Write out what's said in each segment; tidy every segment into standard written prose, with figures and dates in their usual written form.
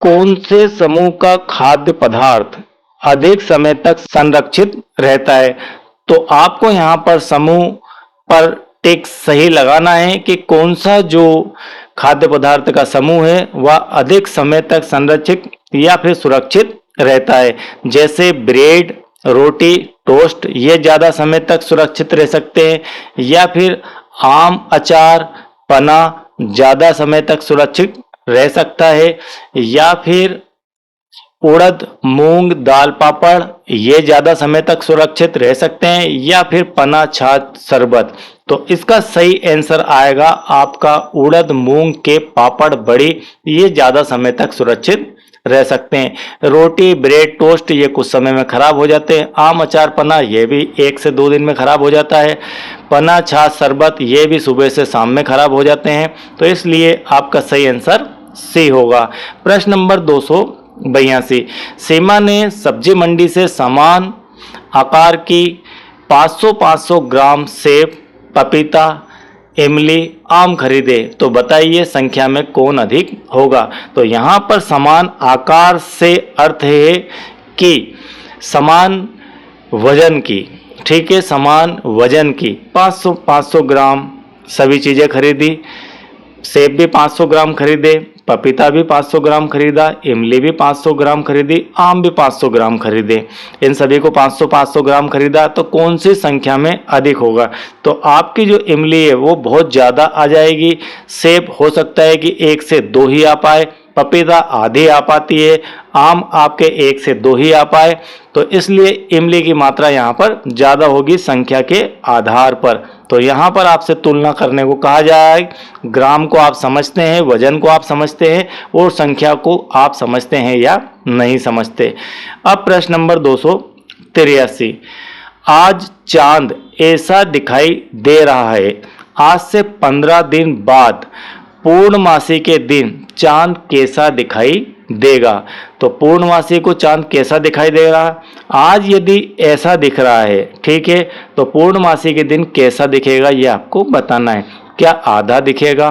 कौन से समूह का खाद्य पदार्थ अधिक समय तक संरक्षित रहता है? तो आपको यहाँ पर समूह पर टिक सही लगाना है कि कौन सा जो खाद्य पदार्थ का समूह है वह अधिक समय तक संरक्षित या फिर सुरक्षित रहता है। जैसे ब्रेड, रोटी, टोस्ट ये ज़्यादा समय तक सुरक्षित रह सकते हैं, या फिर आम, अचार, पना ज़्यादा समय तक सुरक्षित रह सकता है, या फिर उड़द, मूंग, दाल, पापड़ ये ज़्यादा समय तक सुरक्षित रह सकते हैं, या फिर पना, छाछ, शरबत। तो इसका सही आंसर आएगा आपका उड़द, मूंग के पापड़, बड़ी ये ज़्यादा समय तक सुरक्षित रह सकते हैं। रोटी, ब्रेड, टोस्ट ये कुछ समय में खराब हो जाते हैं। आम, अचार, पना ये भी 1 से 2 दिन में खराब हो जाता है। पना, छाछ, शरबत ये भी सुबह से शाम में खराब हो जाते हैं। तो इसलिए आपका सही आंसर सी होगा। प्रश्न नंबर 282। सीमा ने सब्जी मंडी से समान आकार की 500-500 ग्राम सेब, पपीता, इमली, आम खरीदे, तो बताइए संख्या में कौन अधिक होगा? तो यहाँ पर समान आकार से अर्थ है कि समान वजन की, ठीक है, समान वजन की 500-500 ग्राम सभी चीज़ें खरीदी। सेब भी 500 ग्राम खरीदे, पपीता भी 500 ग्राम खरीदा, इमली भी 500 ग्राम खरीदी, आम भी 500 ग्राम खरीदे। इन सभी को 500-500 ग्राम खरीदा, तो कौन सी संख्या में अधिक होगा? तो आपकी जो इमली है वो बहुत ज़्यादा आ जाएगी। सेब हो सकता है कि 1 से 2 ही आ पाए, पपीता आधी आ पाती है, आम आपके 1 से 2 ही आ पाए। तो इसलिए इमली की मात्रा यहाँ पर ज़्यादा होगी संख्या के आधार पर। तो यहाँ पर आपसे तुलना करने को कहा जाए। ग्राम को आप समझते हैं, वजन को आप समझते हैं, और संख्या को आप समझते हैं या नहीं समझते। अब प्रश्न नंबर 283। आज चांद ऐसा दिखाई दे रहा है, आज से 15 दिन बाद पूर्णमासी के दिन चांद कैसा दिखाई देगा? तो पूर्णमासी को चांद कैसा दिखाई दे रहा है? आज यदि ऐसा दिख रहा है, ठीक है, तो पूर्णमासी के दिन कैसा दिखेगा ये आपको बताना है। क्या आधा दिखेगा,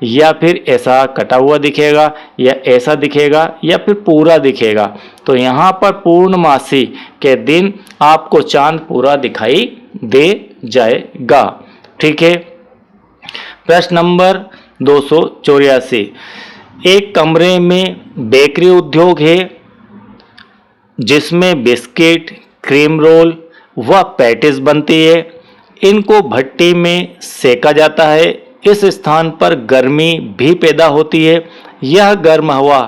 या फिर ऐसा कटा हुआ दिखेगा, या ऐसा दिखेगा, या फिर पूरा दिखेगा? तो यहाँ पर पूर्णमासी के दिन आपको चांद पूरा दिखाई दे जाएगा, ठीक है। प्रश्न नंबर 284। एक कमरे में बेकरी उद्योग है जिसमें बिस्किट, क्रीम रोल व पैटीज बनती है। इनको भट्टी में सेका जाता है। इस स्थान पर गर्मी भी पैदा होती है। यह गर्म हवा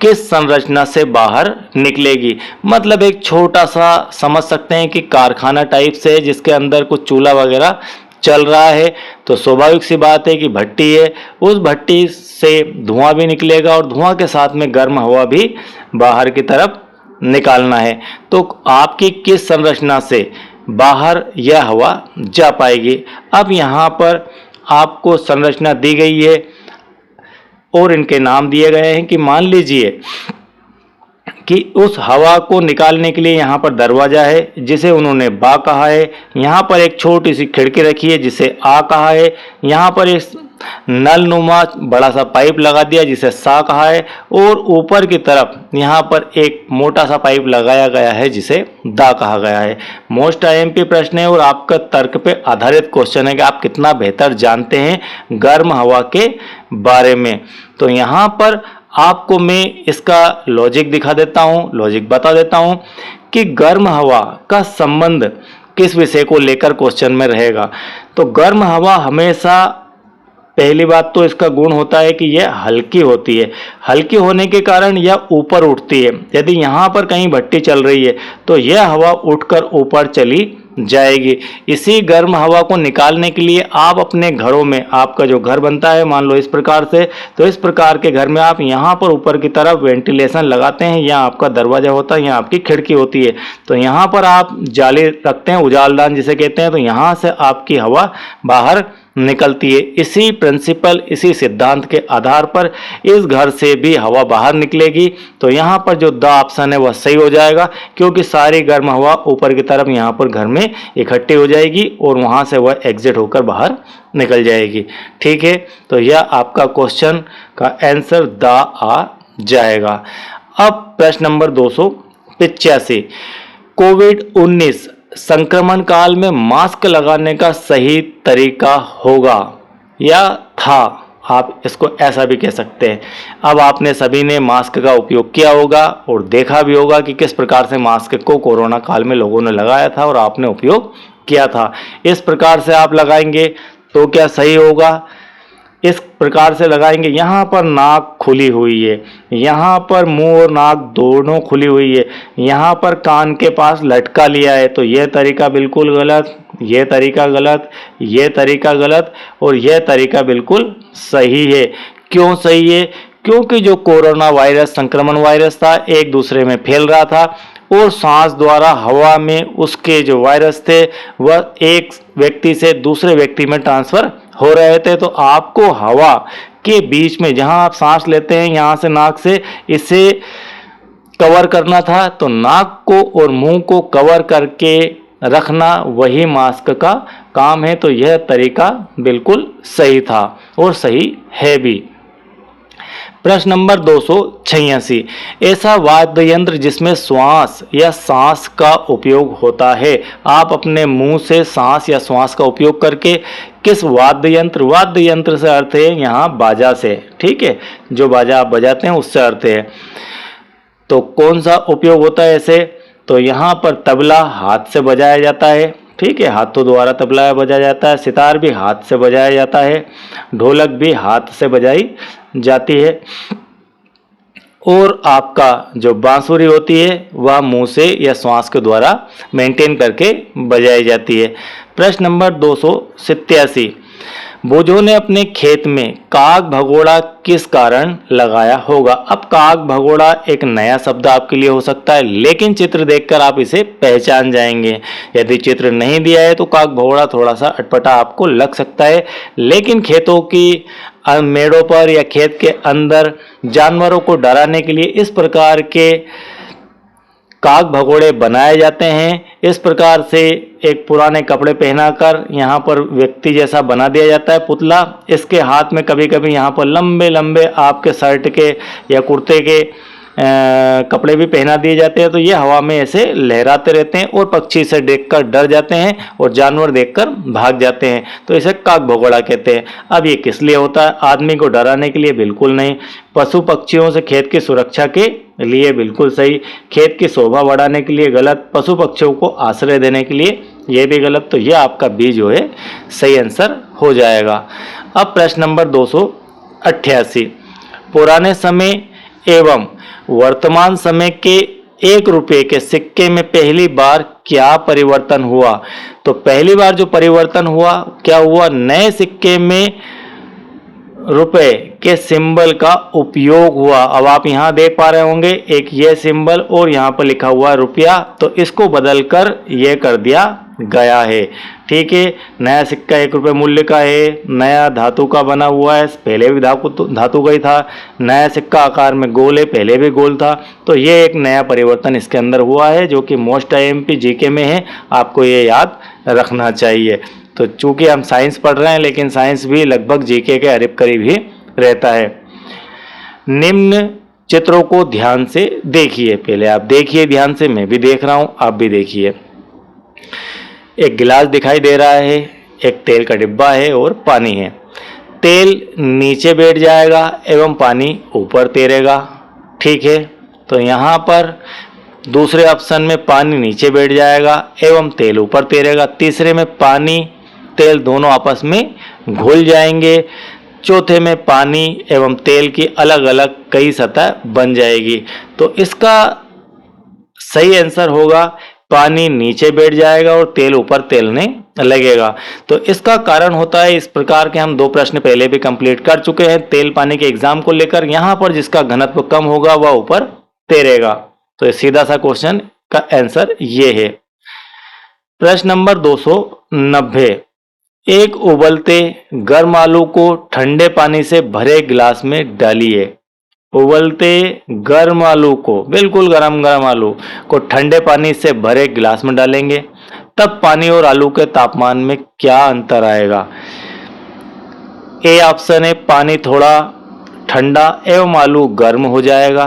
किस संरचना से बाहर निकलेगी? मतलब एक छोटा सा समझ सकते हैं कि कारखाना टाइप से, जिसके अंदर कुछ चूल्हा वगैरह चल रहा है। तो स्वाभाविक सी बात है कि भट्टी है, उस भट्टी से धुआं भी निकलेगा, और धुआं के साथ में गर्म हवा भी बाहर की तरफ निकालना है। तो आपकी किस संरचना से बाहर यह हवा जा पाएगी? अब यहाँ पर आपको संरचना दी गई है और इनके नाम दिए गए हैं कि मान लीजिए कि उस हवा को निकालने के लिए यहाँ पर दरवाजा है जिसे उन्होंने बा कहा है। यहाँ पर एक छोटी सी खिड़की रखी है जिसे आ कहा है। यहाँ पर एक नल नुमा बड़ा सा पाइप लगा दिया जिसे सा कहा है, और ऊपर की तरफ यहाँ पर एक मोटा सा पाइप लगाया गया है जिसे दा कहा गया है। मोस्ट आईएमपी प्रश्न है और आपका तर्क पे आधारित क्वेश्चन है कि आप कितना बेहतर जानते हैं गर्म हवा के बारे में। तो यहाँ पर आपको मैं इसका लॉजिक दिखा देता हूँ, लॉजिक बता देता हूँ कि गर्म हवा का संबंध किस विषय को लेकर क्वेश्चन में रहेगा। तो गर्म हवा हमेशा, पहली बात तो इसका गुण होता है कि यह हल्की होती है। हल्की होने के कारण यह ऊपर उठती है। यदि यहाँ पर कहीं भट्टी चल रही है तो यह हवा उठकर ऊपर चली जाएगी। इसी गर्म हवा को निकालने के लिए आप अपने घरों में, आपका जो घर बनता है मान लो इस प्रकार से, तो इस प्रकार के घर में आप यहाँ पर ऊपर की तरफ वेंटिलेशन लगाते हैं। यहाँ आपका दरवाजा होता है, यहाँ आपकी खिड़की होती है। तो यहाँ पर आप जाली रखते हैं, उजालदान जिसे कहते हैं, तो यहाँ से आपकी हवा बाहर निकलती है। इसी प्रिंसिपल, इसी सिद्धांत के आधार पर इस घर से भी हवा बाहर निकलेगी। तो यहाँ पर जो द ऑप्शन है वह सही हो जाएगा, क्योंकि सारी गर्म हवा ऊपर की तरफ यहाँ पर घर में इकट्ठी हो जाएगी और वहाँ से वह एग्जिट होकर बाहर निकल जाएगी। ठीक है, तो यह आपका क्वेश्चन का आंसर द आ जाएगा। अब प्रश्न नंबर 285, कोविड-19 संक्रमण काल में मास्क लगाने का सही तरीका होगा या था, आप इसको ऐसा भी कह सकते हैं। अब आपने सभी ने मास्क का उपयोग किया होगा और देखा भी होगा कि किस प्रकार से मास्क को कोरोना काल में लोगों ने लगाया था और आपने उपयोग किया था। इस प्रकार से आप लगाएंगे तो क्या सही होगा? इस प्रकार से लगाएंगे, यहाँ पर नाक खुली हुई है, यहाँ पर मुंह और नाक दोनों खुली हुई है, यहाँ पर कान के पास लटका लिया है, तो यह तरीका बिल्कुल गलत, यह तरीका गलत, यह तरीका गलत और यह तरीका बिल्कुल सही है। क्यों सही है? क्योंकि जो कोरोना वायरस संक्रमण वायरस था एक दूसरे में फैल रहा था और सांस द्वारा हवा में उसके जो वायरस थे वह एक व्यक्ति से दूसरे व्यक्ति में ट्रांसफर हो रहे थे। तो आपको हवा के बीच में जहां आप सांस लेते हैं यहां से नाक से इसे कवर करना था, तो नाक को और मुंह को कवर करके रखना वही मास्क का काम है। तो यह तरीका बिल्कुल सही था और सही है भी। प्रश्न नंबर 286, ऐसा वाद्य यंत्र जिसमें श्वास या सांस का उपयोग होता है। आप अपने मुंह से सांस या श्वास का उपयोग करके किस वाद्य यंत्र से अर्थ है यहाँ बाजा से, ठीक है, जो बाजा आप बजाते हैं उससे अर्थ है। तो कौन सा उपयोग होता है ऐसे? तो यहाँ पर तबला हाथ से बजाया जाता है, ठीक है, हाथों द्वारा तबला बजाया जाता है, सितार भी हाथ से बजाया जाता है, ढोलक भी हाथ से बजाई जाती है और आपका जो बांसुरी होती है वह मुंह से या श्वास के द्वारा मेंटेन करके बजाई जाती है। प्रश्न नंबर 287, बोझों ने अपने खेत में काग भगोड़ा किस कारण लगाया होगा। अब काग भगोड़ा एक नया शब्द आपके लिए हो सकता है, लेकिन चित्र देखकर आप इसे पहचान जाएंगे। यदि चित्र नहीं दिया है तो काग भगोड़ा थोड़ा सा अटपटा आपको लग सकता है, लेकिन खेतों की मेड़ों पर या खेत के अंदर जानवरों को डराने के लिए इस प्रकार के काग भगोड़े बनाए जाते हैं। इस प्रकार से एक पुराने कपड़े पहनाकर यहाँ पर व्यक्ति जैसा बना दिया जाता है पुतला। इसके हाथ में कभी कभी यहाँ पर लंबे लंबे आपके शर्ट के या कुर्ते के कपड़े भी पहना दिए जाते हैं, तो ये हवा में ऐसे लहराते रहते हैं और पक्षी से देखकर डर जाते हैं और जानवर देखकर भाग जाते हैं, तो इसे काग भगोड़ा कहते हैं। अब ये किस लिए होता है? आदमी को डराने के लिए बिल्कुल नहीं, पशु पक्षियों से खेत की सुरक्षा के लिए बिल्कुल सही, खेत की शोभा बढ़ाने के लिए गलत, पशु पक्षियों को आश्रय देने के लिए यह भी गलत। तो यह आपका बी जो है सही आंसर हो जाएगा। अब प्रश्न नंबर 288, पुराने समय एवं वर्तमान समय के 1 रुपये के सिक्के में पहली बार क्या परिवर्तन हुआ? तो पहली बार जो परिवर्तन हुआ क्या हुआ? नए सिक्के में रुपए के सिंबल का उपयोग हुआ। अब आप यहां देख पा रहे होंगे एक ये सिंबल और यहां पर लिखा हुआ रुपया, तो इसको बदलकर ये कर दिया गया है, ठीक है। नया सिक्का 1 रुपये मूल्य का है, नया धातु का बना हुआ है, पहले भी धातु का ही था, नया सिक्का आकार में गोल है, पहले भी गोल था, तो ये एक नया परिवर्तन इसके अंदर हुआ है जो कि मोस्ट आईएमपी जीके में है, आपको ये याद रखना चाहिए। तो चूंकि हम साइंस पढ़ रहे हैं लेकिन साइंस भी लगभग जीके के करीब ही रहता है। निम्न चित्रों को ध्यान से देखिए, पहले आप देखिए ध्यान से, मैं भी देख रहा हूं, आप भी देखिए। एक गिलास दिखाई दे रहा है, एक तेल का डिब्बा है और पानी है। तेल नीचे बैठ जाएगा एवं पानी ऊपर तैरेगा, ठीक है। तो यहाँ पर दूसरे ऑप्शन में पानी नीचे बैठ जाएगा एवं तेल ऊपर तैरेगा, तीसरे में पानी तेल दोनों आपस में घुल जाएंगे, चौथे में पानी एवं तेल की अलग अलग कई सतह बन जाएगी। तो इसका सही आंसर होगा पानी नीचे बैठ जाएगा और तेल ऊपर तैरने लगेगा। तो इसका कारण होता है, इस प्रकार के हम 2 प्रश्न पहले भी कंप्लीट कर चुके हैं तेल पानी के एग्जाम को लेकर। यहां पर जिसका घनत्व कम होगा वह ऊपर तैरेगा, तो सीधा सा क्वेश्चन का आंसर ये है। प्रश्न नंबर 290, एक उबलते गर्म आलू को ठंडे पानी से भरे गिलास में डालिए। उबलते गर्म आलू को, बिल्कुल गरम गरम आलू को ठंडे पानी से भरे गिलास में डालेंगे, तब पानी और आलू के तापमान में क्या अंतर आएगा? ए ऑप्शन है पानी थोड़ा ठंडा एवं आलू गर्म हो जाएगा।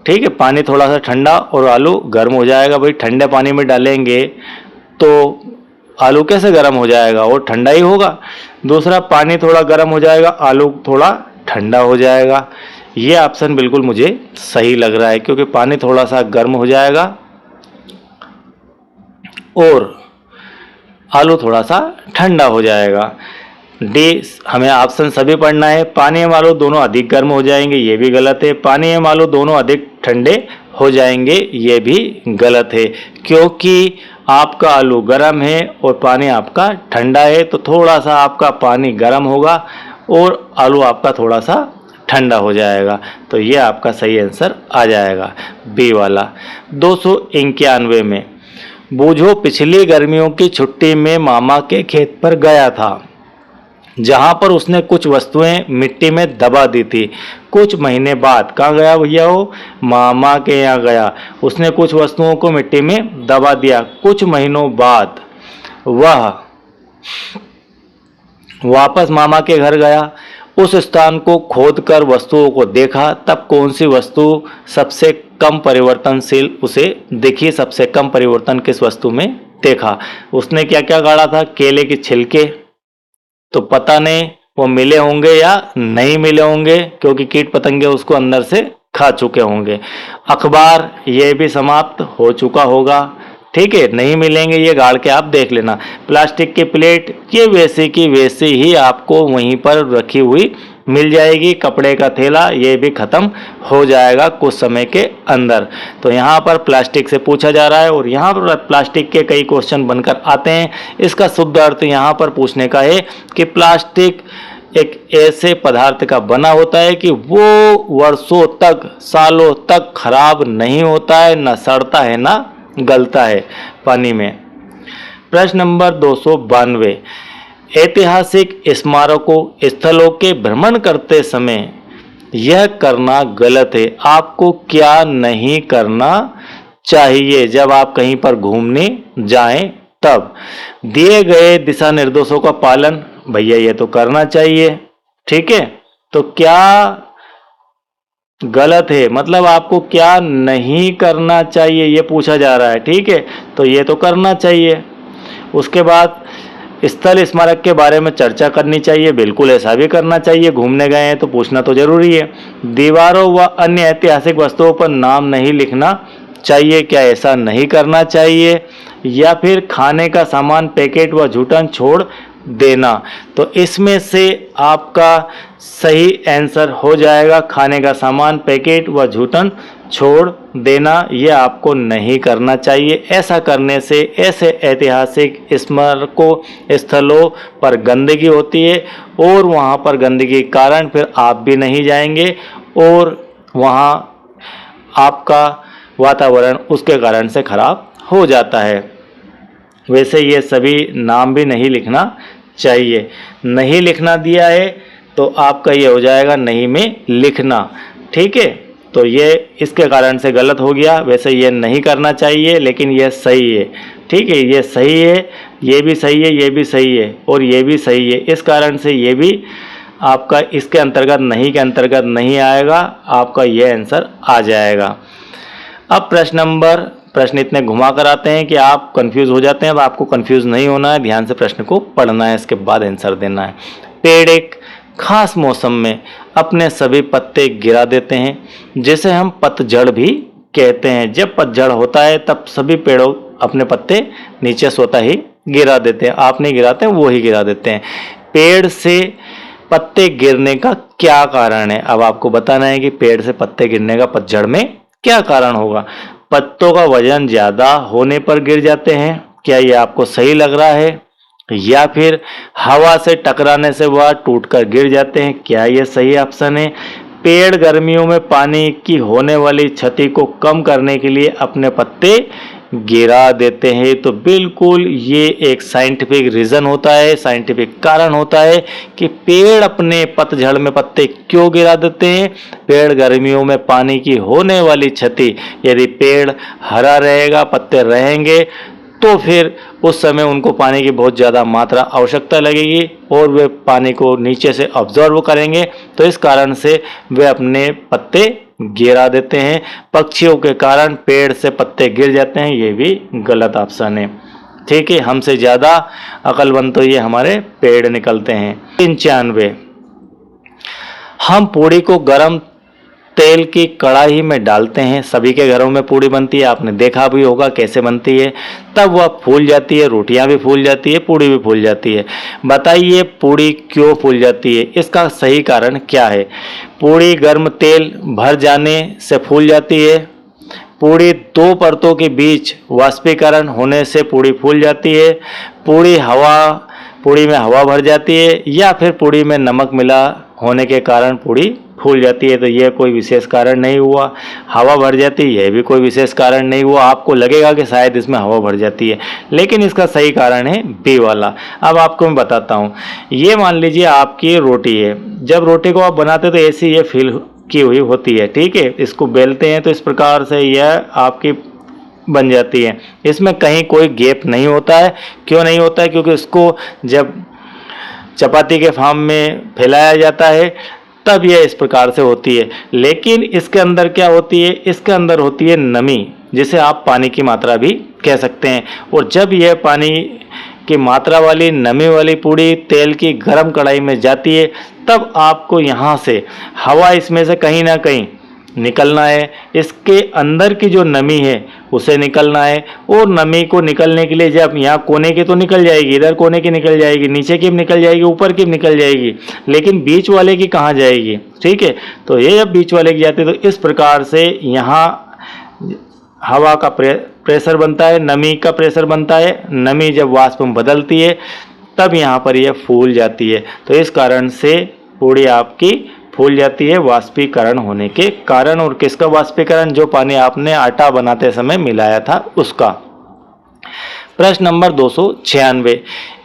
ठीक है, पानी थोड़ा सा ठंडा और आलू गर्म हो जाएगा। भाई ठंडे पानी में डालेंगे तो आलू कैसे गर्म हो जाएगा, वो ठंडा ही होगा। दूसरा, पानी थोड़ा गर्म हो जाएगा, आलू थोड़ा ठंडा हो जाएगा। ये ऑप्शन बिल्कुल मुझे सही लग रहा है, क्योंकि पानी थोड़ा सा गर्म हो जाएगा और आलू थोड़ा सा ठंडा हो जाएगा। डी, हमें ऑप्शन सभी पढ़ना है। पानी एवं आलू दोनों अधिक गर्म हो जाएंगे, ये भी गलत है। पानी एवं आलू दोनों अधिक ठंडे हो जाएंगे, ये भी गलत है, क्योंकि आपका आलू गर्म है और पानी आपका ठंडा है, तो थोड़ा सा आपका पानी गर्म होगा और आलू आपका थोड़ा सा ठंडा हो जाएगा। तो ये आपका सही आंसर आ जाएगा, बी वाला। 291 में, बूझो पिछली गर्मियों की छुट्टी में मामा के खेत पर गया था, जहां पर उसने कुछ वस्तुएं मिट्टी में दबा दी थी। कुछ महीने बाद, कहाँ गया भैया, वो मामा के यहाँ गया, उसने कुछ वस्तुओं को मिट्टी में दबा दिया। कुछ महीनों बाद वह वापस मामा के घर गया, उस स्थान को खोदकर वस्तुओं को देखा, तब कौन सी वस्तु सबसे कम परिवर्तनशील उसे दिखी। सबसे कम परिवर्तन किस वस्तु में देखा? उसने क्या क्या गाड़ा था? केले के छिलके, तो पता नहीं वो मिले होंगे या नहीं मिले होंगे, क्योंकि कीट पतंगे उसको अंदर से खा चुके होंगे। अखबार, ये भी समाप्त हो चुका होगा। ठीक है, नहीं मिलेंगे, ये गाड़ के आप देख लेना। प्लास्टिक की प्लेट, ये वैसे की वैसे ही आपको वहीं पर रखी हुई मिल जाएगी। कपड़े का थैला, ये भी खत्म हो जाएगा कुछ समय के अंदर। तो यहाँ पर प्लास्टिक से पूछा जा रहा है और यहाँ पर प्लास्टिक के कई क्वेश्चन बनकर आते हैं। इसका शुद्ध अर्थ यहाँ पर पूछने का है कि प्लास्टिक एक ऐसे पदार्थ का बना होता है कि वो वर्षों तक, सालों तक खराब नहीं होता है, ना सड़ता है ना गलता है पानी में। प्रश्न नंबर 292, ऐतिहासिक स्मारकों स्थलों के भ्रमण करते समय यह करना गलत है। आपको क्या नहीं करना चाहिए जब आप कहीं पर घूमने जाएं? तब दिए गए दिशा निर्देशों का पालन, भैया ये तो करना चाहिए। ठीक है, तो क्या गलत है, मतलब आपको क्या नहीं करना चाहिए, ये पूछा जा रहा है। ठीक है, तो ये तो करना चाहिए। उसके बाद स्थल स्मारक के बारे में चर्चा करनी चाहिए, बिल्कुल ऐसा भी करना चाहिए। घूमने गए हैं तो पूछना तो जरूरी है। दीवारों व अन्य ऐतिहासिक वस्तुओं पर नाम नहीं लिखना चाहिए, क्या ऐसा नहीं करना चाहिए? या फिर खाने का सामान, पैकेट व जूठन छोड़ देना, तो इसमें से आपका सही आंसर हो जाएगा खाने का सामान, पैकेट व जूठन छोड़ देना। यह आपको नहीं करना चाहिए। ऐसा करने से ऐसे ऐतिहासिक स्मारकों स्थलों पर गंदगी होती है और वहाँ पर गंदगी के कारण फिर आप भी नहीं जाएंगे और वहाँ आपका वातावरण उसके कारण से खराब हो जाता है। वैसे ये सभी नाम भी नहीं लिखना चाहिए। नहीं लिखना दिया है तो आपका ये हो जाएगा नहीं में लिखना। ठीक है, तो ये इसके कारण से गलत हो गया। वैसे ये नहीं करना चाहिए, लेकिन ये सही है। ठीक है, ये सही है, ये भी सही है, ये भी सही है और ये भी सही है। इस कारण से ये भी आपका इसके अंतर्गत, नहीं के अंतर्गत नहीं आएगा, आपका ये आंसर आ जाएगा। अब प्रश्न इतने घुमा कर आते हैं कि आप कंफ्यूज हो जाते हैं। अब आपको कंफ्यूज नहीं होना है, ध्यान से प्रश्न को पढ़ना है, इसके बाद आंसर देना है। पेड़ एक खास मौसम में अपने सभी पत्ते गिरा देते हैं, जिसे हम पतझड़ भी कहते हैं। जब पतझड़ होता है तब सभी पेड़ों अपने पत्ते नीचे स्वतः ही गिरा देते हैं। आप नहीं गिराते, वो ही गिरा देते हैं। पेड़ से पत्ते गिरने का क्या कारण है? अब आपको बताना है कि पेड़ से पत्ते गिरने का पतझड़ में क्या कारण होगा। पत्तों का वजन ज्यादा होने पर गिर जाते हैं, क्या ये आपको सही लग रहा है? या फिर हवा से टकराने से वह टूटकर गिर जाते हैं, क्या ये सही ऑप्शन है? पेड़ गर्मियों में पानी की होने वाली क्षति को कम करने के लिए अपने पत्ते गिरा देते हैं। तो बिल्कुल ये एक साइंटिफिक रीज़न होता है, साइंटिफिक कारण होता है कि पेड़ अपने पतझड़ में पत्ते क्यों गिरा देते हैं। पेड़ गर्मियों में पानी की होने वाली क्षति, यदि पेड़ हरा रहेगा, पत्ते रहेंगे, तो फिर उस समय उनको पानी की बहुत ज़्यादा मात्रा आवश्यकता लगेगी और वे पानी को नीचे से ऑब्जर्व करेंगे, तो इस कारण से वे अपने पत्ते गिरा देते हैं। पक्षियों के कारण पेड़ से पत्ते गिर जाते हैं, ये भी गलत ऑप्शन है। ठीक है, हमसे ज़्यादा अक्लमंद तो ये हमारे पेड़ निकलते हैं। 95, हम पूड़ी को गर्म तेल की कढ़ाई में डालते हैं। सभी के घरों में पूड़ी बनती है, आपने देखा भी होगा कैसे बनती है। तब वह फूल जाती है, रोटियां भी फूल जाती है, पूड़ी भी फूल जाती है। बताइए पूड़ी क्यों फूल जाती है, इसका सही कारण क्या है? पूड़ी गर्म तेल भर जाने से फूल जाती है, पूड़ी दो परतों के बीच वाष्पीकरण होने से पूड़ी फूल जाती है, पूड़ी में हवा भर जाती है, या फिर पूड़ी में नमक मिला होने के कारण पूड़ी फूल जाती है। तो यह कोई विशेष कारण नहीं हुआ। हवा भर जाती है, यह भी कोई विशेष कारण नहीं हुआ। आपको लगेगा कि शायद इसमें हवा भर जाती है, लेकिन इसका सही कारण है बी वाला। अब आपको मैं बताता हूँ। ये मान लीजिए आपकी रोटी है, जब रोटी को आप बनाते हो तो ऐसी ये फील की हुई होती है, ठीक है। इसको बेलते हैं तो इस प्रकार से यह आपकी बन जाती है। इसमें कहीं कोई गैप नहीं होता है। क्यों नहीं होता है? क्योंकि इसको जब चपाती के फॉर्म में फैलाया जाता है तब यह इस प्रकार से होती है। लेकिन इसके अंदर क्या होती है? इसके अंदर होती है नमी, जिसे आप पानी की मात्रा भी कह सकते हैं। और जब यह पानी की मात्रा वाली नमी वाली पूड़ी तेल की गर्म कढ़ाई में जाती है, तब आपको यहाँ से हवा इसमें से कहीं ना कहीं निकलना है। इसके अंदर की जो नमी है उसे निकलना है, और नमी को निकलने के लिए जब यहाँ कोने की तो निकल जाएगी, इधर कोने की निकल जाएगी, नीचे की भी निकल जाएगी, ऊपर की भी निकल जाएगी, लेकिन बीच वाले की कहाँ जाएगी? ठीक है, तो ये जब बीच वाले की जाती है तो इस प्रकार से यहाँ हवा का प्रेशर बनता है, नमी का प्रेशर बनता है। नमी जब वाष्प में बदलती है तब यहाँ पर यह फूल जाती है। तो इस कारण से पूड़ी आपकी फूल जाती है वाष्पीकरण होने के कारण। और किसका वाष्पीकरण? जो पानी आपने आटा बनाते समय मिलाया था उसका। प्रश्न नंबर 296,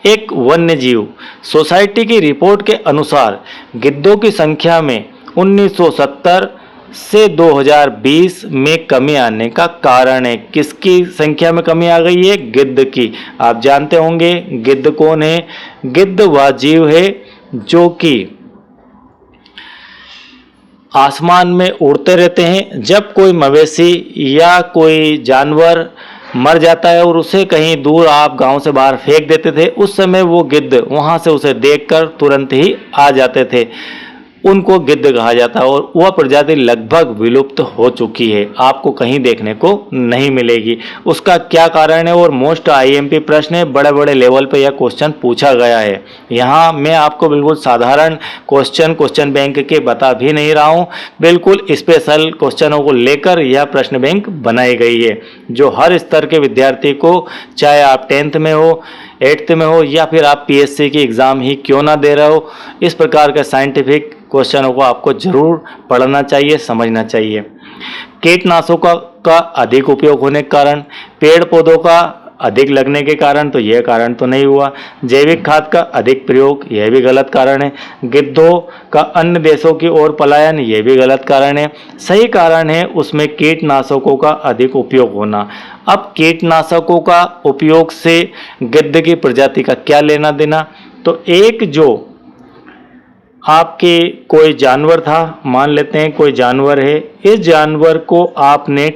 एक वन्य जीव सोसाइटी की रिपोर्ट के अनुसार गिद्धों की संख्या में 1970 से 2020 में कमी आने का कारण है। किसकी संख्या में कमी आ गई है? गिद्ध की। आप जानते होंगे गिद्ध कौन है? गिद्ध वह जीव है जो कि आसमान में उड़ते रहते हैं। जब कोई मवेशी या कोई जानवर मर जाता है और उसे कहीं दूर आप गांव से बाहर फेंक देते थे, उस समय वो गिद्ध वहां से उसे देखकर तुरंत ही आ जाते थे। उनको गिद्ध कहा जाता है, और वह प्रजाति लगभग विलुप्त हो चुकी है, आपको कहीं देखने को नहीं मिलेगी। उसका क्या कारण है? और मोस्ट आईएमपी प्रश्न है, बड़े बड़े लेवल पे यह क्वेश्चन पूछा गया है। यहाँ मैं आपको बिल्कुल साधारण क्वेश्चन बैंक के बता भी नहीं रहा हूँ, बिल्कुल स्पेशल क्वेश्चनों को लेकर यह प्रश्न बैंक बनाई गई है, जो हर स्तर के विद्यार्थी को, चाहे आप 10th में हो, 8th में हो, या फिर आप पीएससी की एग्ज़ाम ही क्यों ना दे रहे हो, इस प्रकार के साइंटिफिक क्वेश्चनों को आपको जरूर पढ़ना चाहिए, समझना चाहिए। कीटनाशकों का अधिक उपयोग होने के कारण, पेड़ पौधों का अधिक लगने के कारण, तो यह कारण तो नहीं हुआ। जैविक खाद का अधिक प्रयोग, यह भी गलत कारण है। गिद्धों का अन्य देशों की ओर पलायन, यह भी गलत कारण है। सही कारण है उसमें कीटनाशकों का अधिक उपयोग होना। अब कीटनाशकों का उपयोग से गिद्ध की प्रजाति का क्या लेना देना? तो एक जो आपके कोई जानवर था, मान लेते हैं कोई जानवर है, इस जानवर को आपने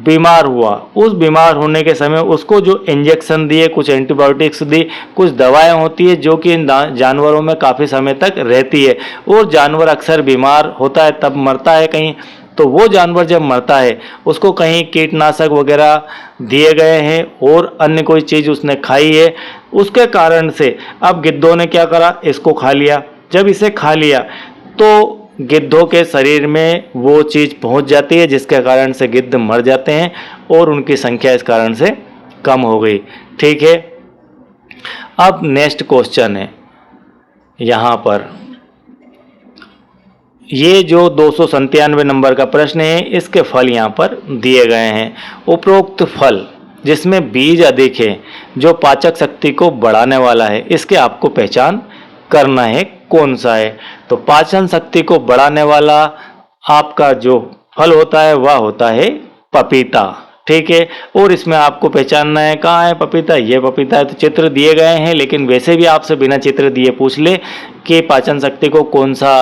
बीमार हुआ, उस बीमार होने के समय उसको जो इंजेक्शन दिए, कुछ एंटीबायोटिक्स दी, कुछ दवाएं होती है जो कि इन जानवरों में काफ़ी समय तक रहती है, और जानवर अक्सर बीमार होता है तब मरता है कहीं। तो वो जानवर जब मरता है उसको कहीं कीटनाशक वगैरह दिए गए हैं और अन्य कोई चीज़ उसने खाई है, उसके कारण से अब गिद्धों ने क्या करा? इसको खा लिया। जब इसे खा लिया तो गिद्धों के शरीर में वो चीज़ पहुंच जाती है, जिसके कारण से गिद्ध मर जाते हैं और उनकी संख्या इस कारण से कम हो गई। ठीक है, अब नेक्स्ट क्वेश्चन है यहाँ पर, ये जो 297 नंबर का प्रश्न है, इसके फल यहाँ पर दिए गए हैं। उपरोक्त फल जिसमें बीज अधिक है, जो पाचक शक्ति को बढ़ाने वाला है, इसके आपको पहचान करना है कौन सा है। तो पाचन शक्ति को बढ़ाने वाला आपका जो फल होता है वह होता है पपीता। ठीक है। और इसमें आपको पहचानना है कहाँ है पपीता, ये पपीता है। तो चित्र दिए गए हैं, लेकिन वैसे भी आपसे बिना चित्र दिए पूछ ले कि पाचन शक्ति को कौन सा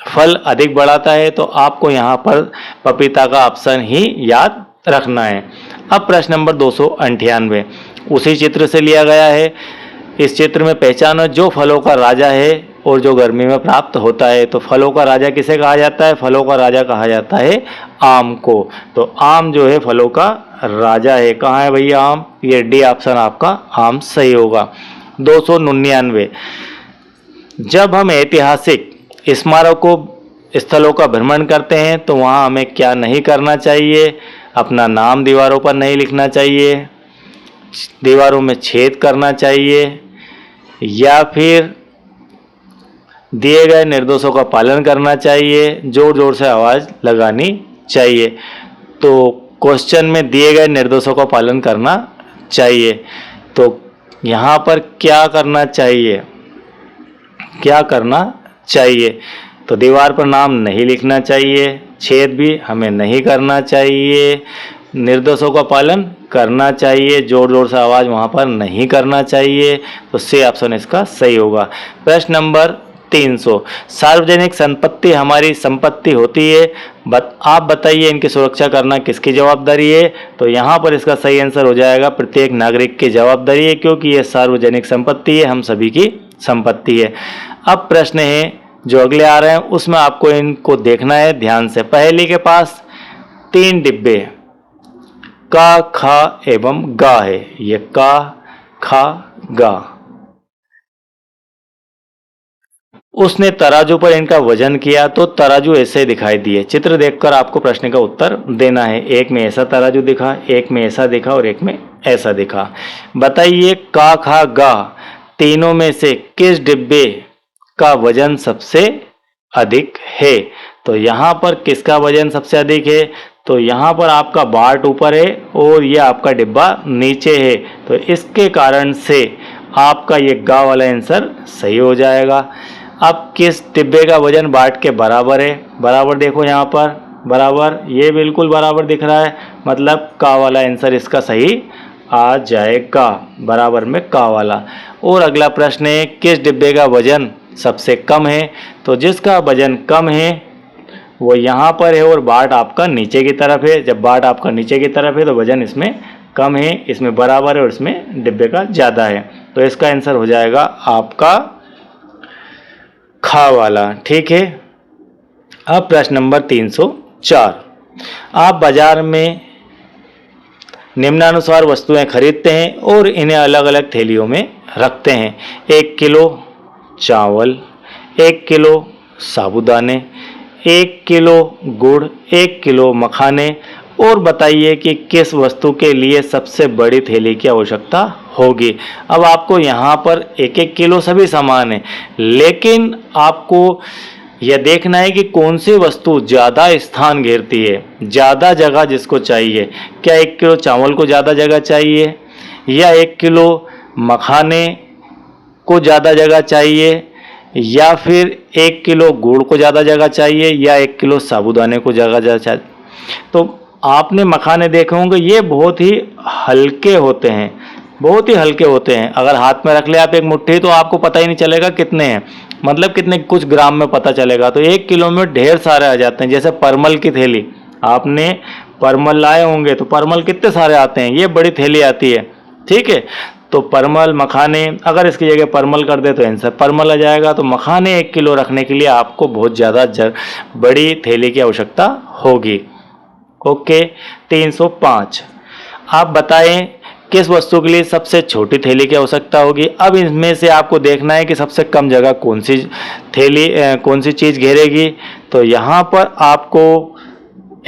फल अधिक बढ़ाता है, तो आपको यहाँ पर पपीता का ऑप्शन ही याद रखना है। अब प्रश्न नंबर 298 उसी चित्र से लिया गया है। इस चित्र में पहचानो जो फलों का राजा है और जो गर्मी में प्राप्त होता है। तो फलों का राजा किसे कहा जाता है? फलों का राजा कहा जाता है आम को। तो आम जो है फलों का राजा है। कहाँ है भैया आम? ये डी ऑप्शन आपका आम सही होगा। 299 जब हम ऐतिहासिक स्मारकों स्थलों का भ्रमण करते हैं तो वहाँ हमें क्या नहीं करना चाहिए? अपना नाम दीवारों पर नहीं लिखना चाहिए, दीवारों में छेद करना चाहिए, या फिर दिए गए निर्देशों का पालन करना चाहिए, जोर जोर से आवाज़ लगानी चाहिए। तो क्वेश्चन में दिए गए निर्देशों का पालन करना चाहिए। तो यहाँ पर क्या करना चाहिए? क्या करना चाहिए? तो दीवार पर नाम नहीं लिखना चाहिए, छेद भी हमें नहीं करना चाहिए, निर्देशों का पालन करना चाहिए, जोर जोर से आवाज़ वहाँ पर नहीं करना चाहिए। तो सी ऑप्शन इसका सही होगा। प्रश्न नंबर 300 सार्वजनिक संपत्ति हमारी संपत्ति होती है, आप बताइए इनकी सुरक्षा करना किसकी जवाबदारी है? तो यहाँ पर इसका सही आंसर हो जाएगा प्रत्येक नागरिक की जवाबदारी है, क्योंकि ये सार्वजनिक संपत्ति है, हम सभी की संपत्ति है। अब प्रश्न है जो अगले आ रहे हैं उसमें आपको इनको देखना है ध्यान से। पहले के पास 3 डिब्बे का, खा एवं गा है। ये का, खा, गा। उसने तराजू पर इनका वजन किया तो तराजू ऐसे दिखाई दिए। चित्र देखकर आपको प्रश्न का उत्तर देना है। एक में ऐसा तराजू दिखा, एक में ऐसा दिखा और एक में ऐसा दिखा। बताइए का, खा, गा तीनों में से किस डिब्बे का वजन सबसे अधिक है? तो यहाँ पर किसका वजन सबसे अधिक है? तो यहाँ पर आपका बाट ऊपर है और ये आपका डिब्बा नीचे है, तो इसके कारण से आपका ये गा वाला आंसर सही हो जाएगा। अब किस डिब्बे का वजन बाट के बराबर है? बराबर देखो यहाँ पर, बराबर, ये बिल्कुल बराबर दिख रहा है, मतलब का वाला आंसर इसका सही आ जाएगा, बराबर में का वाला। और अगला प्रश्न है किस डिब्बे का वजन सबसे कम है? तो जिसका वजन कम है वो यहाँ पर है और बाट आपका नीचे की तरफ है। जब बाट आपका नीचे की तरफ है तो वजन इसमें कम है, इसमें बराबर है और इसमें डिब्बे का ज़्यादा है। तो इसका आंसर हो जाएगा आपका खा वाला। ठीक है। अब प्रश्न नंबर 304 आप बाजार में निम्नानुसार वस्तुएं खरीदते हैं और इन्हें अलग अलग थैलियों में रखते हैं। 1 किलो चावल, 1 किलो साबुदाने, 1 किलो गुड़, 1 किलो मखाने, और बताइए कि किस वस्तु के लिए सबसे बड़ी थैली की आवश्यकता होगी। अब आपको यहाँ पर 1-1 किलो सभी सामान है, लेकिन आपको यह देखना है कि कौन सी वस्तु ज़्यादा स्थान घेरती है, ज़्यादा जगह जिसको चाहिए। क्या 1 किलो चावल को ज़्यादा जगह चाहिए, या 1 किलो मखाने को ज़्यादा जगह चाहिए, या फिर 1 किलो गुड़ को ज़्यादा जगह चाहिए, या 1 किलो साबुदाने को ज़्यादा चाहिए? तो आपने मखाने देखे होंगे, ये बहुत ही हल्के होते हैं, बहुत ही हल्के होते हैं। अगर हाथ में रख ले आप एक मुट्ठी तो आपको पता ही नहीं चलेगा कितने हैं, मतलब कितने कुछ ग्राम में पता चलेगा। तो 1 किलो में ढेर सारे आ जाते हैं। जैसे परमल की थैली, आपने परमल लाए होंगे तो परमल कितने सारे आते हैं, ये बड़ी थैली आती है। ठीक है। तो परमल, मखाने, अगर इसकी जगह परमल कर दे तो आंसर परमल आ जाएगा। तो मखाने 1 किलो रखने के लिए आपको बहुत ज़्यादा बड़ी थैली की आवश्यकता होगी। ओके। 305 आप बताएं किस वस्तु के लिए सबसे छोटी थैली की आवश्यकता होगी। अब इसमें से आपको देखना है कि सबसे कम जगह कौन सी थैली, कौन सी चीज़ घेरेगी। तो यहाँ पर आपको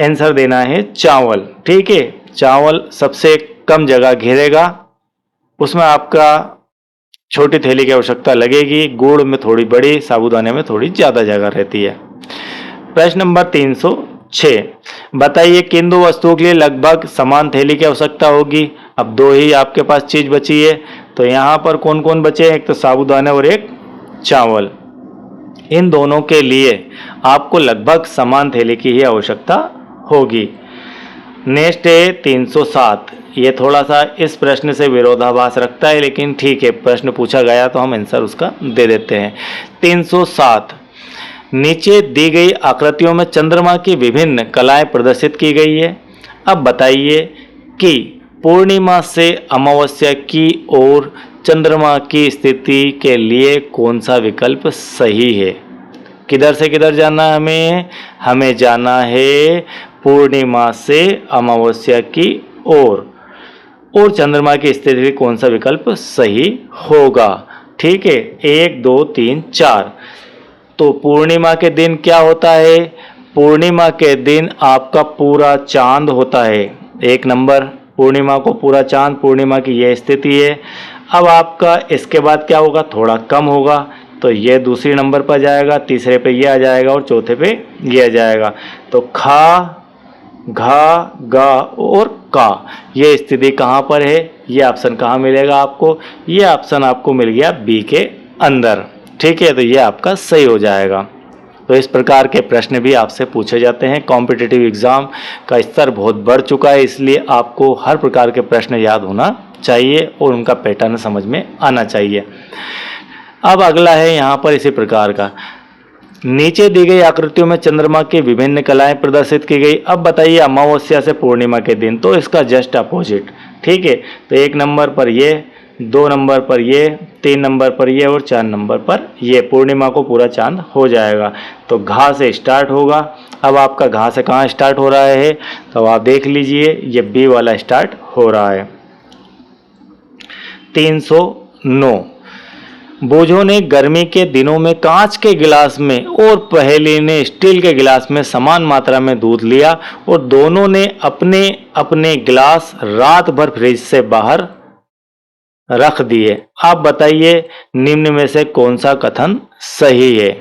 आंसर देना है चावल। ठीक है, चावल सबसे कम जगह घेरेगा, उसमें आपका छोटी थैली की आवश्यकता लगेगी। गुड़ में थोड़ी बड़ी, साबुदाने में थोड़ी ज़्यादा जगह रहती है। प्रश्न नंबर 306 बताइए किन दो वस्तुओं के लिए लगभग समान थैली की आवश्यकता होगी। अब 2 ही आपके पास चीज़ बची है, तो यहाँ पर कौन कौन बचे हैं? एक तो साबुदाने और एक चावल। इन दोनों के लिए आपको लगभग समान थैली की ही आवश्यकता होगी। नेक्स्ट है 307। ये थोड़ा सा इस प्रश्न से विरोधाभास रखता है, लेकिन ठीक है, प्रश्न पूछा गया तो हम आंसर उसका दे देते हैं। 307, नीचे दी गई आकृतियों में चंद्रमा की विभिन्न कलाएं प्रदर्शित की गई है। अब बताइए कि पूर्णिमा से अमावस्या की ओर चंद्रमा की स्थिति के लिए कौन सा विकल्प सही है। किधर से किधर जाना है हमें? हमें जाना है पूर्णिमा से अमावस्या की ओर, और चंद्रमा की स्थिति कौन सा विकल्प सही होगा। ठीक है, 1 2 3 4। तो पूर्णिमा के दिन क्या होता है? पूर्णिमा के दिन आपका पूरा चांद होता है। 1 नंबर, पूर्णिमा को पूरा चांद, पूर्णिमा की यह स्थिति है। अब आपका इसके बाद क्या होगा? थोड़ा कम होगा, तो ये दूसरी नंबर पर जाएगा, तीसरे पे ये आ जाएगा और चौथे पे ये आ जाएगा। तो खा, घा, गा और का, ये स्थिति कहाँ पर है? ये ऑप्शन कहाँ मिलेगा आपको? ये ऑप्शन आपको मिल गया बी के अंदर। ठीक है, तो ये आपका सही हो जाएगा। तो इस प्रकार के प्रश्न भी आपसे पूछे जाते हैं। कॉम्पिटिटिव एग्जाम का स्तर बहुत बढ़ चुका है, इसलिए आपको हर प्रकार के प्रश्न याद होना चाहिए और उनका पैटर्न समझ में आना चाहिए। अब अगला है यहाँ पर इसी प्रकार का, नीचे दी गई आकृतियों में चंद्रमा की विभिन्न कलाएं प्रदर्शित की गई। अब बताइए अमावस्या से पूर्णिमा के दिन, तो इसका जस्ट अपोजिट। ठीक है, तो 1 नंबर पर ये, 2 नंबर पर ये, 3 नंबर पर ये और 4 नंबर पर ये पूर्णिमा को पूरा चांद हो जाएगा। तो घा से स्टार्ट होगा। अब आपका घा से कहाँ स्टार्ट हो रहा है? तो आप देख लीजिए, ये बी वाला स्टार्ट हो रहा है। 309, बोझों ने गर्मी के दिनों में कांच के गिलास में और पहेली ने स्टील के गिलास में समान मात्रा में दूध लिया और दोनों ने अपने अपने गिलास रात भर फ्रिज से बाहर रख दिए। आप बताइए निम्न में से कौन सा कथन सही है।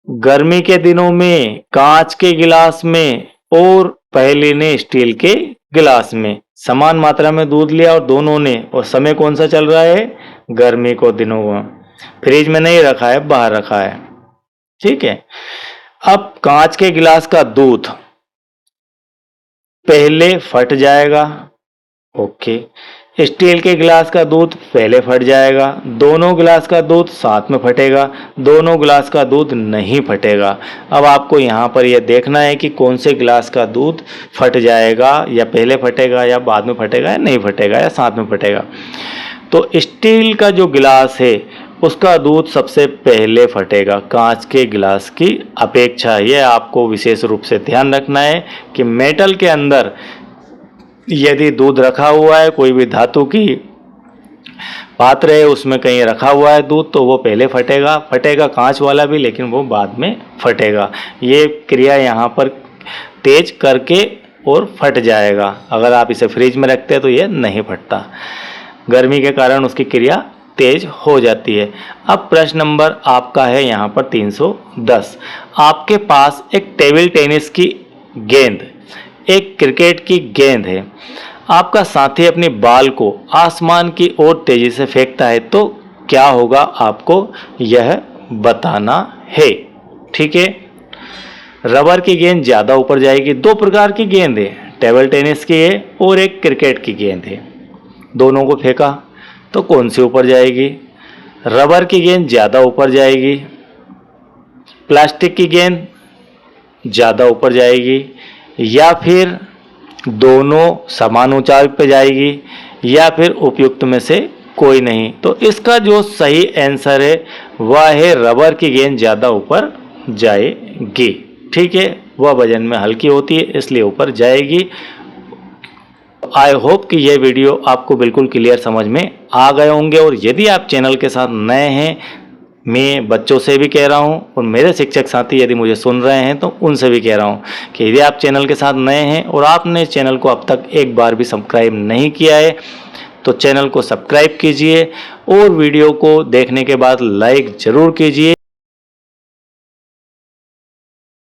गर्मी के दिनों में कांच के गिलास में और पहेली ने स्टील के गिलास में समान मात्रा में दूध लिया और दोनों ने, और समय कौन सा चल रहा है? गर्मी को दिनों में, फ्रिज में नहीं रखा है, बाहर रखा है। ठीक है, अब कांच के गिलास का दूध पहले फट जाएगा। ओके, स्टील के गिलास का दूध पहले फट जाएगा। दोनों गिलास का दूध साथ में फटेगा, दोनों गिलास का दूध नहीं फटेगा। अब आपको यहाँ पर यह देखना है कि कौन से गिलास का दूध फट जाएगा, या पहले फटेगा या बाद में फटेगा या नहीं फटेगा या साथ में फटेगा। तो स्टील का जो गिलास है उसका दूध सबसे पहले फटेगा कांच के गिलास की अपेक्षा। यह आपको विशेष रूप से ध्यान रखना है कि मेटल के अंदर यदि दूध रखा हुआ है, कोई भी धातु की पात्र है उसमें कहीं रखा हुआ है दूध, तो वो पहले फटेगा कांच वाला भी, लेकिन वो बाद में फटेगा। ये क्रिया यहाँ पर तेज करके और फट जाएगा। अगर आप इसे फ्रिज में रखते हैं तो ये नहीं फटता, गर्मी के कारण उसकी क्रिया तेज हो जाती है। अब प्रश्न नंबर आपका है यहाँ पर 310। आपके पास एक टेबल टेनिस की गेंद, एक क्रिकेट की गेंद है। आपका साथी अपनी बॉल को आसमान की ओर तेजी से फेंकता है, तो क्या होगा आपको यह बताना है। ठीक है, रबर की गेंद ज़्यादा ऊपर जाएगी। 2 प्रकार की गेंद है, टेबल टेनिस की है और एक क्रिकेट की गेंद है। दोनों को फेंका तो कौन सी ऊपर जाएगी? रबर की गेंद ज़्यादा ऊपर जाएगी, प्लास्टिक की गेंद ज़्यादा ऊपर जाएगी, या फिर दोनों समान ऊंचाई पर जाएगी, या फिर उपयुक्त में से कोई नहीं। तो इसका जो सही आंसर है वह है रबर की गेंद ज़्यादा ऊपर जाएगी। ठीक है, वह वजन में हल्की होती है इसलिए ऊपर जाएगी। आई होप कि यह वीडियो आपको बिल्कुल क्लियर समझ में आ गए होंगे। और यदि आप चैनल के साथ नए हैं, मैं बच्चों से भी कह रहा हूं और मेरे शिक्षक साथी यदि मुझे सुन रहे हैं तो उनसे भी कह रहा हूं कि यदि आप चैनल के साथ नए हैं और आपने चैनल को अब तक एक बार भी सब्सक्राइब नहीं किया है तो चैनल को सब्सक्राइब कीजिए और वीडियो को देखने के बाद लाइक ज़रूर कीजिए।